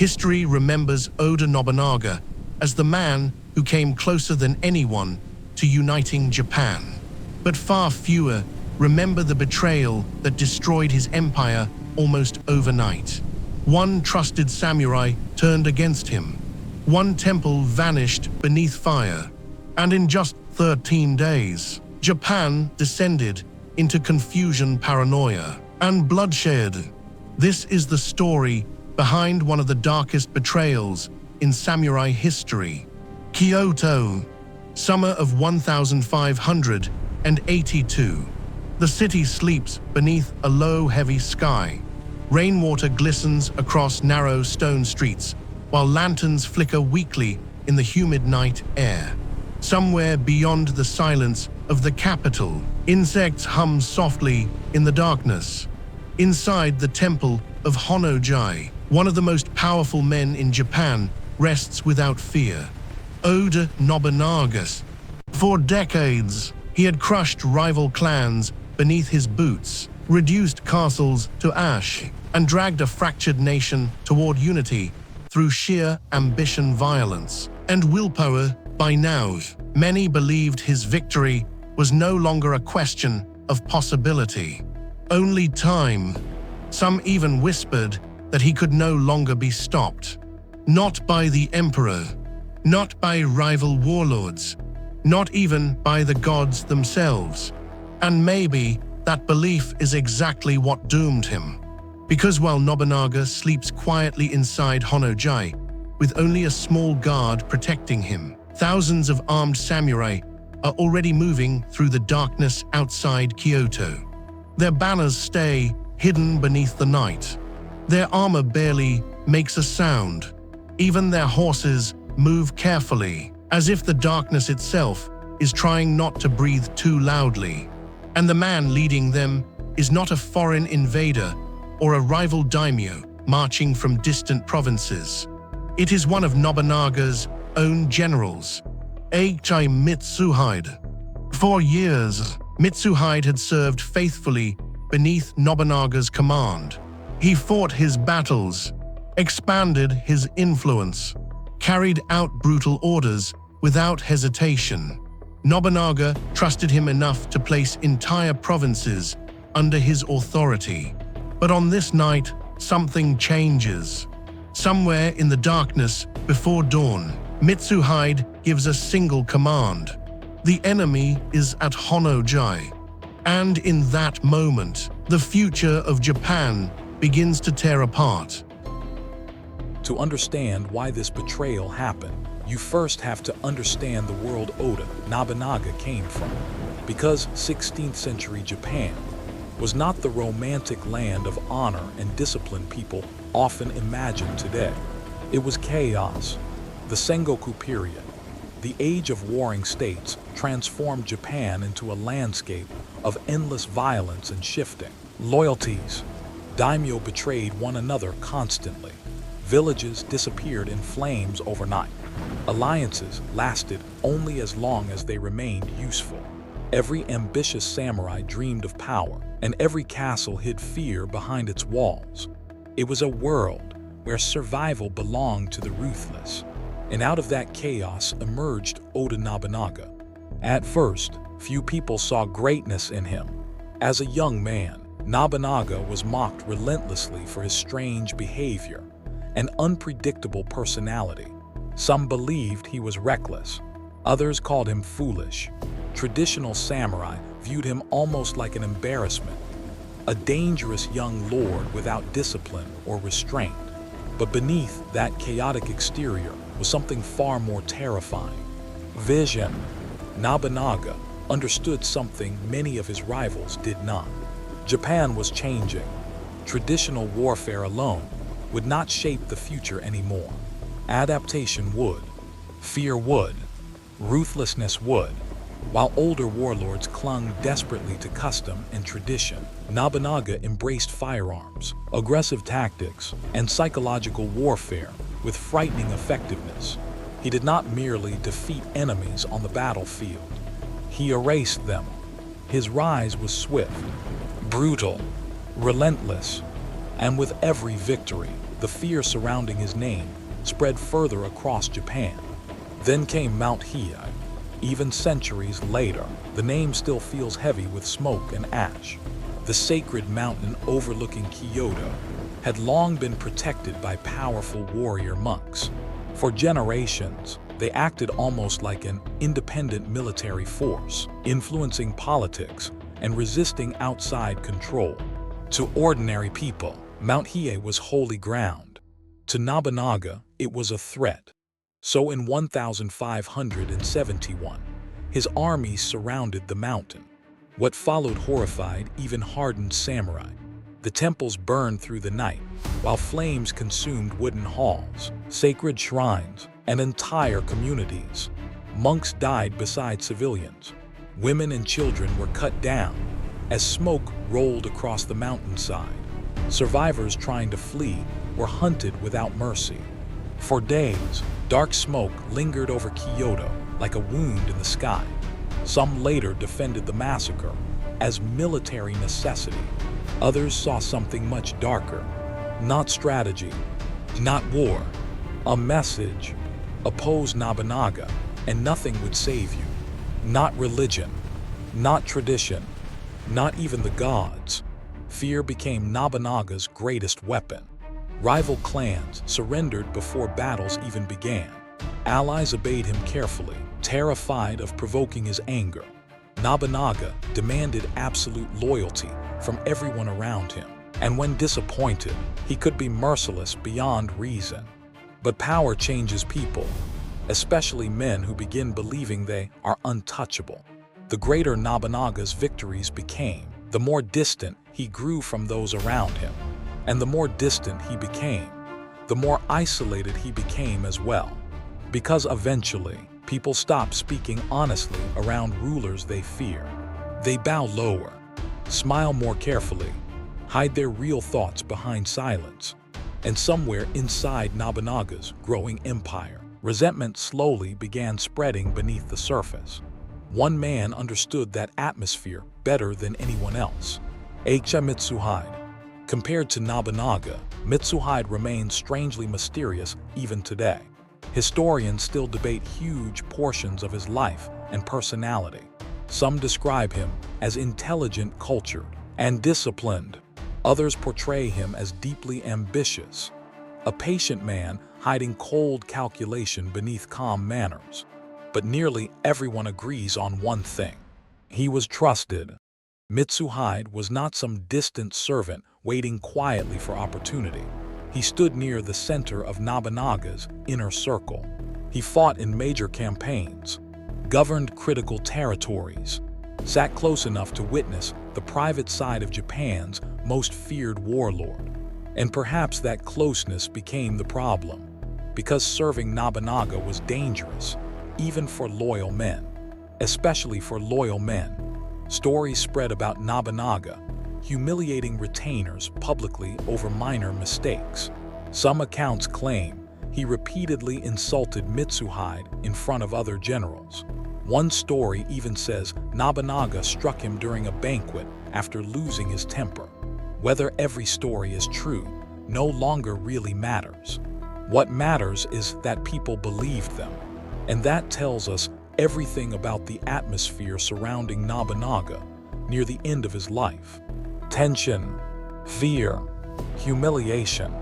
History remembers Oda Nobunaga as the man who came closer than anyone to uniting Japan. But far fewer remember the betrayal that destroyed his empire almost overnight. One trusted samurai turned against him. One temple vanished beneath fire. And in just 13 days, Japan descended into confusion, paranoia, and bloodshed. This is the story behind one of the darkest betrayals in samurai history. Kyoto, summer of 1582. The city sleeps beneath a low, heavy sky. Rainwater glistens across narrow stone streets, while lanterns flicker weakly in the humid night air. Somewhere beyond the silence of the capital, insects hum softly in the darkness. Inside the temple of Honnō-ji, one of the most powerful men in Japan rests without fear. Oda Nobunaga. For decades, he had crushed rival clans beneath his boots, reduced castles to ash, and dragged a fractured nation toward unity through sheer ambition, violence, and willpower. By now, many believed his victory was no longer a question of possibility, only time. Some even whispered that he could no longer be stopped. Not by the emperor, not by rival warlords, not even by the gods themselves. And maybe that belief is exactly what doomed him. Because while Nobunaga sleeps quietly inside Honnō-ji, with only a small guard protecting him, thousands of armed samurai are already moving through the darkness outside Kyoto. Their banners stay hidden beneath the night. Their armor barely makes a sound. Even their horses move carefully, as if the darkness itself is trying not to breathe too loudly. And the man leading them is not a foreign invader or a rival daimyo marching from distant provinces. It is one of Nobunaga's own generals, Akechi Mitsuhide. For years, Mitsuhide had served faithfully beneath Nobunaga's command. He fought his battles, expanded his influence, carried out brutal orders without hesitation. Nobunaga trusted him enough to place entire provinces under his authority. But on this night, something changes. Somewhere in the darkness before dawn, Mitsuhide gives a single command. The enemy is at Honnō-ji. And in that moment, the future of Japan begins to tear apart. To understand why this betrayal happened, you first have to understand the world Oda Nobunaga came from. Because 16th century Japan was not the romantic land of honor and discipline people often imagine today. It was chaos. The Sengoku period, the age of warring states, transformed Japan into a landscape of endless violence and shifting loyalties. Daimyo betrayed one another constantly. Villages disappeared in flames overnight. Alliances lasted only as long as they remained useful. Every ambitious samurai dreamed of power, and every castle hid fear behind its walls. It was a world where survival belonged to the ruthless. And out of that chaos emerged Oda Nobunaga. At first, few people saw greatness in him. As a young man, Nobunaga was mocked relentlessly for his strange behavior and unpredictable personality. Some believed he was reckless. Others called him foolish. Traditional samurai viewed him almost like an embarrassment, a dangerous young lord without discipline or restraint. But beneath that chaotic exterior was something far more terrifying. Vision. Nobunaga understood something many of his rivals did not. Japan was changing. Traditional warfare alone would not shape the future anymore. Adaptation would. Fear would. Ruthlessness would. While older warlords clung desperately to custom and tradition, Nobunaga embraced firearms, aggressive tactics, and psychological warfare with frightening effectiveness. He did not merely defeat enemies on the battlefield. He erased them. His rise was swift, brutal, relentless, and with every victory, the fear surrounding his name spread further across Japan. Then came Mount Hiei. Even centuries later, the name still feels heavy with smoke and ash. The sacred mountain overlooking Kyoto had long been protected by powerful warrior monks. For generations, they acted almost like an independent military force, influencing politics and resisting outside control. To ordinary people, Mount Hiei was holy ground. To Nobunaga, it was a threat. So in 1571, his armies surrounded the mountain. What followed horrified even hardened samurai. The temples burned through the night, while flames consumed wooden halls, sacred shrines, and entire communities. Monks died beside civilians. Women and children were cut down as smoke rolled across the mountainside. Survivors trying to flee were hunted without mercy. For days, dark smoke lingered over Kyoto like a wound in the sky. Some later defended the massacre as military necessity. Others saw something much darker. Not strategy, not war, a message. Oppose Nobunaga and nothing would save you. Not religion, not tradition, not even the gods. Fear became Nobunaga's greatest weapon. Rival clans surrendered before battles even began. Allies obeyed him carefully, terrified of provoking his anger. Nobunaga demanded absolute loyalty from everyone around him, and when disappointed, he could be merciless beyond reason. But power changes people, especially men who begin believing they are untouchable. The greater Nobunaga's victories became, the more distant he grew from those around him. And the more distant he became, the more isolated he became as well. Because eventually, people stop speaking honestly around rulers they fear. They bow lower, smile more carefully, hide their real thoughts behind silence. And somewhere inside Nobunaga's growing empire, resentment slowly began spreading beneath the surface. One man understood that atmosphere better than anyone else: Akechi Mitsuhide. Compared to Nobunaga, Mitsuhide remains strangely mysterious even today. Historians still debate huge portions of his life and personality. Some describe him as intelligent, cultured, and disciplined. Others portray him as deeply ambitious, a patient man hiding cold calculation beneath calm manners. But nearly everyone agrees on one thing: he was trusted. Mitsuhide was not some distant servant waiting quietly for opportunity. He stood near the center of Nobunaga's inner circle. He fought in major campaigns, governed critical territories, sat close enough to witness the private side of Japan's most feared warlord. And perhaps that closeness became the problem, because serving Nobunaga was dangerous, even for loyal men. Especially for loyal men. Stories spread about Nobunaga humiliating retainers publicly over minor mistakes. Some accounts claim he repeatedly insulted Mitsuhide in front of other generals. One story even says Nobunaga struck him during a banquet after losing his temper. Whether every story is true no longer really matters. What matters is that people believed them, and that tells us everything about the atmosphere surrounding Nobunaga near the end of his life. Tension, fear, humiliation.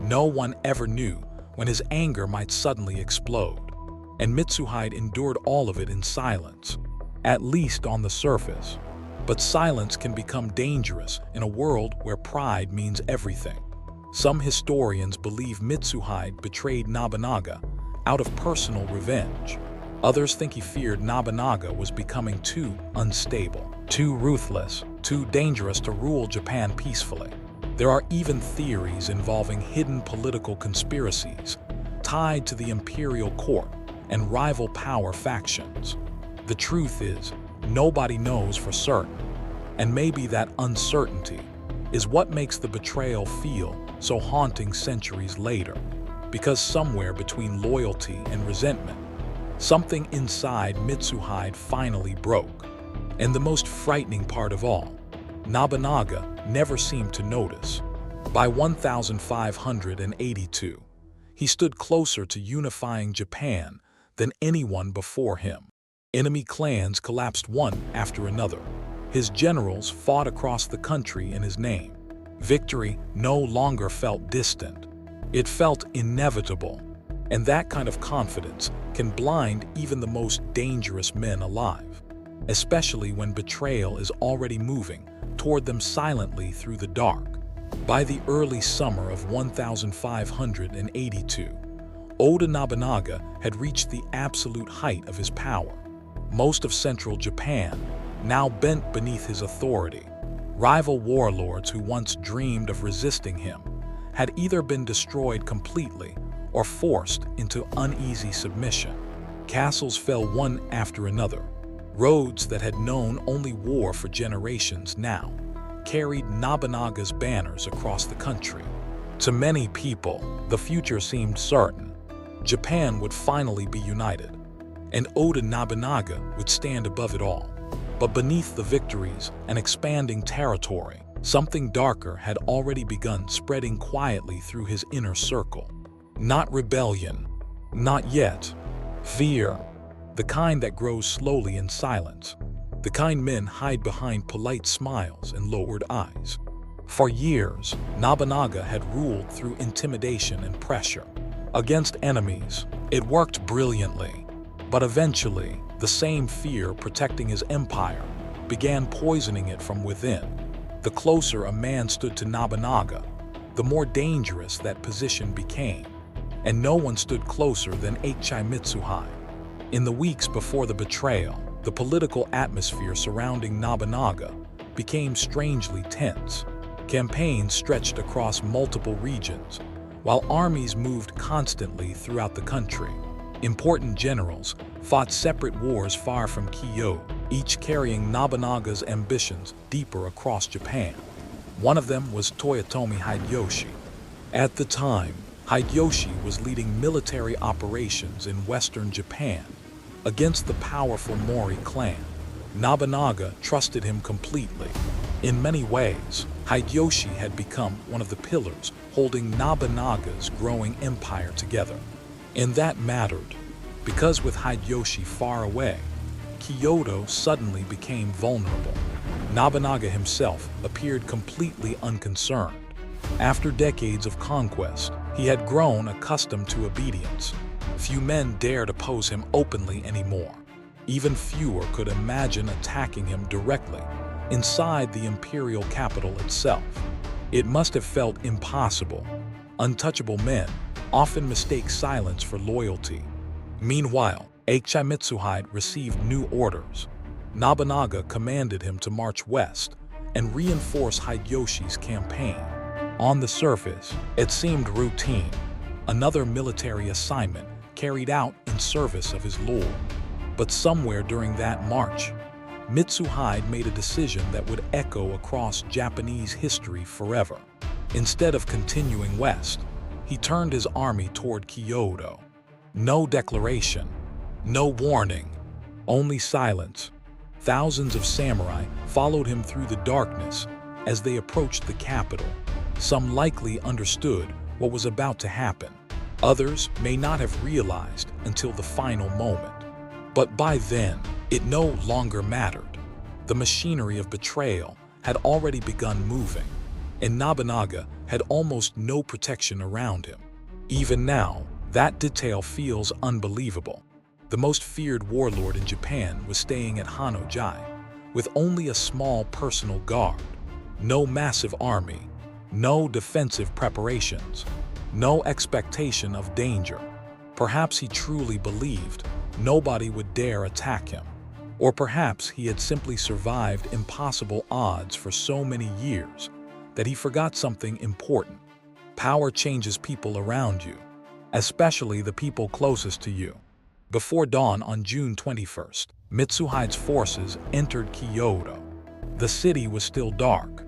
No one ever knew when his anger might suddenly explode, and Mitsuhide endured all of it in silence, at least on the surface. But silence can become dangerous in a world where pride means everything. Some historians believe Mitsuhide betrayed Nobunaga out of personal revenge. Others think he feared Nobunaga was becoming too unstable, too ruthless, too dangerous to rule Japan peacefully. There are even theories involving hidden political conspiracies tied to the imperial court and rival power factions. The truth is, nobody knows for certain, and maybe that uncertainty is what makes the betrayal feel so haunting centuries later. Because somewhere between loyalty and resentment, something inside Mitsuhide finally broke. And the most frightening part of all, Nobunaga never seemed to notice. By 1582, he stood closer to unifying Japan than anyone before him. Enemy clans collapsed one after another. His generals fought across the country in his name. Victory no longer felt distant. It felt inevitable. And that kind of confidence can blind even the most dangerous men alive, especially when betrayal is already moving toward them silently through the dark. By the early summer of 1582, Oda Nobunaga had reached the absolute height of his power. Most of central Japan now bent beneath his authority. Rival warlords who once dreamed of resisting him had either been destroyed completely or forced into uneasy submission. Castles fell one after another. Roads that had known only war for generations now carried Nobunaga's banners across the country. To many people, the future seemed certain. Japan would finally be united, and Oda Nobunaga would stand above it all. But beneath the victories and expanding territory, something darker had already begun spreading quietly through his inner circle. Not rebellion, not yet. Fear, the kind that grows slowly in silence, the kind men hide behind polite smiles and lowered eyes. For years, Nobunaga had ruled through intimidation and pressure. Against enemies, it worked brilliantly. But eventually, the same fear protecting his empire began poisoning it from within. The closer a man stood to Nobunaga, the more dangerous that position became. And no one stood closer than Akechi Mitsuhide. In the weeks before the betrayal, the political atmosphere surrounding Nobunaga became strangely tense. Campaigns stretched across multiple regions, while armies moved constantly throughout the country. Important generals fought separate wars far from Kyoto, each carrying Nobunaga's ambitions deeper across Japan. One of them was Toyotomi Hideyoshi. At the time, Hideyoshi was leading military operations in western Japan against the powerful Mori clan. Nobunaga trusted him completely. In many ways, Hideyoshi had become one of the pillars holding Nobunaga's growing empire together. And that mattered, because with Hideyoshi far away, Kyoto suddenly became vulnerable. Nobunaga himself appeared completely unconcerned. After decades of conquest, he had grown accustomed to obedience. Few men dared oppose him openly anymore. Even fewer could imagine attacking him directly inside the imperial capital itself. It must have felt impossible. Untouchable men often mistake silence for loyalty. Meanwhile, Akechi Mitsuhide received new orders. Nobunaga commanded him to march west and reinforce Hideyoshi's campaign. On the surface, it seemed routine, another military assignment carried out in service of his lord. But somewhere during that march, Mitsuhide made a decision that would echo across Japanese history forever. Instead of continuing west, he turned his army toward Kyoto. No declaration, no warning, only silence. Thousands of samurai followed him through the darkness as they approached the capital. Some likely understood what was about to happen. Others may not have realized until the final moment. But by then, it no longer mattered. The machinery of betrayal had already begun moving, and Nobunaga had almost no protection around him. Even now, that detail feels unbelievable. The most feared warlord in Japan was staying at Honnō-ji, with only a small personal guard. No massive army, no defensive preparations, no expectation of danger. Perhaps he truly believed nobody would dare attack him. Or perhaps he had simply survived impossible odds for so many years that he forgot something important. Power changes people around you, especially the people closest to you. Before dawn on June 21st, Mitsuhide's forces entered Kyoto. The city was still dark.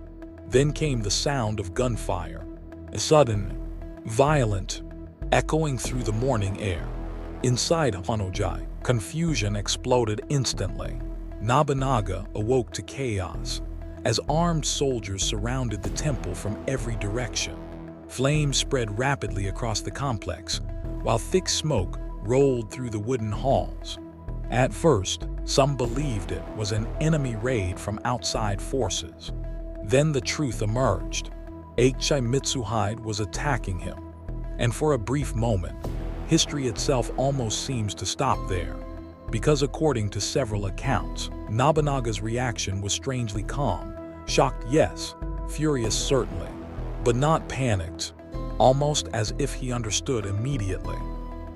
Then came the sound of gunfire, sudden, violent, echoing through the morning air. Inside Honnō-ji, confusion exploded instantly. Nobunaga awoke to chaos, as armed soldiers surrounded the temple from every direction. Flames spread rapidly across the complex, while thick smoke rolled through the wooden halls. At first, some believed it was an enemy raid from outside forces. Then the truth emerged. Akechi Mitsuhide was attacking him. And for a brief moment, history itself almost seems to stop there. Because according to several accounts, Nobunaga's reaction was strangely calm. Shocked, yes. Furious, certainly. But not panicked. Almost as if he understood immediately.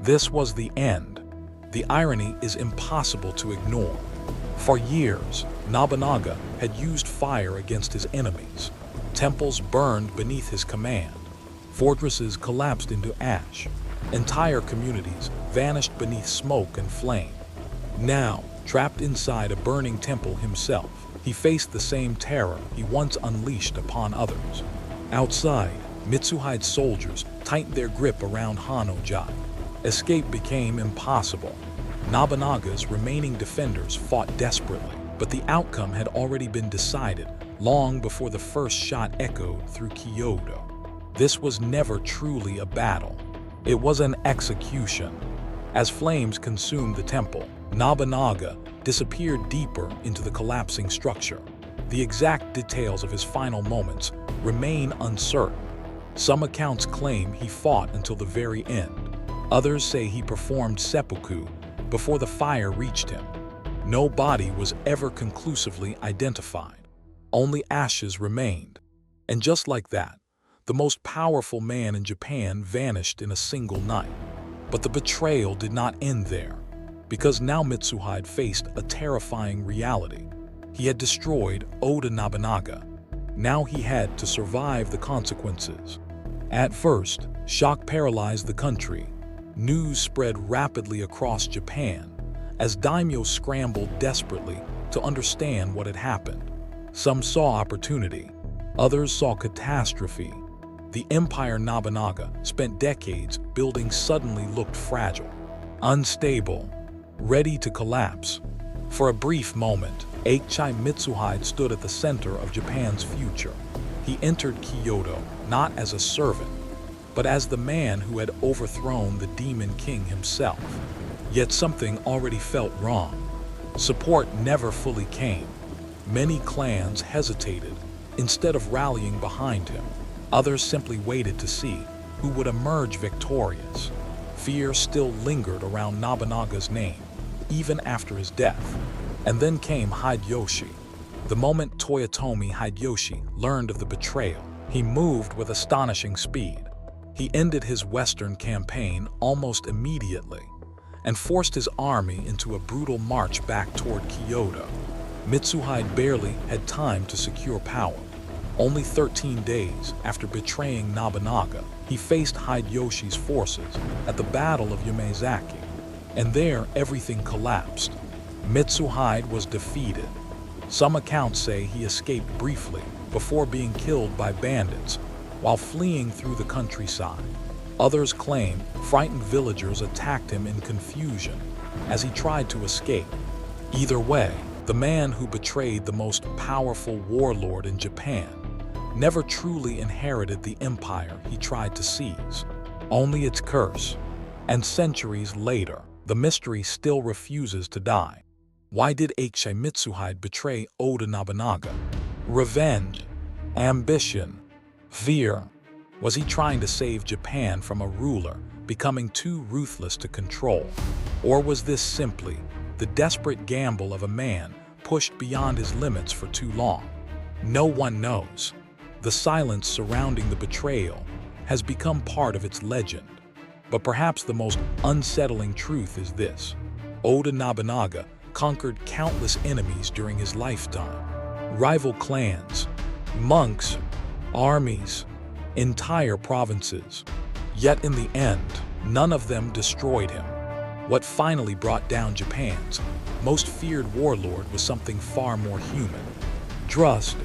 This was the end. The irony is impossible to ignore. For years, Nobunaga had used fire against his enemies. Temples burned beneath his command. Fortresses collapsed into ash. Entire communities vanished beneath smoke and flame. Now, trapped inside a burning temple himself, he faced the same terror he once unleashed upon others. Outside, Mitsuhide's soldiers tightened their grip around Honnō-ji. Escape became impossible. Nobunaga's remaining defenders fought desperately, but the outcome had already been decided long before the first shot echoed through Kyoto. This was never truly a battle. It was an execution. As flames consumed the temple, Nobunaga disappeared deeper into the collapsing structure. The exact details of his final moments remain uncertain. Some accounts claim he fought until the very end. Others say he performed seppuku before the fire reached him. No body was ever conclusively identified. Only ashes remained. And just like that, the most powerful man in Japan vanished in a single night. But the betrayal did not end there, because now Mitsuhide faced a terrifying reality. He had destroyed Oda Nobunaga. Now he had to survive the consequences. At first, shock paralyzed the country. News spread rapidly across Japan as daimyo scrambled desperately to understand what had happened. Some saw opportunity, others saw catastrophe. The empire Nobunaga spent decades building suddenly looked fragile, unstable, ready to collapse. For a brief moment, Akechi Mitsuhide stood at the center of Japan's future. He entered Kyoto not as a servant, but as the man who had overthrown the Demon King himself. Yet something already felt wrong. Support never fully came. Many clans hesitated. Instead of rallying behind him, others simply waited to see who would emerge victorious. Fear still lingered around Nobunaga's name, even after his death. And then came Hideyoshi. The moment Toyotomi Hideyoshi learned of the betrayal, he moved with astonishing speed. He ended his western campaign almost immediately and forced his army into a brutal march back toward Kyoto. Mitsuhide barely had time to secure power. Only 13 days after betraying Nobunaga, he faced Hideyoshi's forces at the Battle of Yamazaki, and there everything collapsed. Mitsuhide was defeated. Some accounts say he escaped briefly before being killed by bandits while fleeing through the countryside. Others claim frightened villagers attacked him in confusion as he tried to escape. Either way, the man who betrayed the most powerful warlord in Japan never truly inherited the empire he tried to seize, only its curse. And centuries later, the mystery still refuses to die. Why did Akechi Mitsuhide betray Oda Nobunaga? Revenge, ambition, fear. Was he trying to save Japan from a ruler becoming too ruthless to control? Or was this simply the desperate gamble of a man pushed beyond his limits for too long? No one knows. The silence surrounding the betrayal has become part of its legend. But perhaps the most unsettling truth is this: Oda Nobunaga conquered countless enemies during his lifetime. Rival clans, monks, armies, entire provinces. Yet in the end, none of them destroyed him. What finally brought down Japan's most feared warlord was something far more human: trust.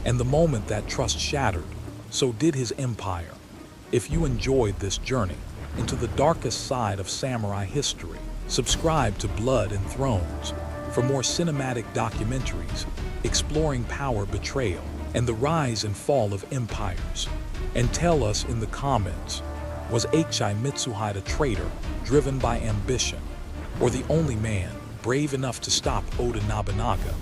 And the moment that trust shattered, so did his empire. If you enjoyed this journey into the darkest side of samurai history, subscribe to Blood and Thrones for more cinematic documentaries exploring power betrayal and the rise and fall of empires. And tell us in the comments, was Akechi Mitsuhide a traitor driven by ambition, or the only man brave enough to stop Oda Nobunaga?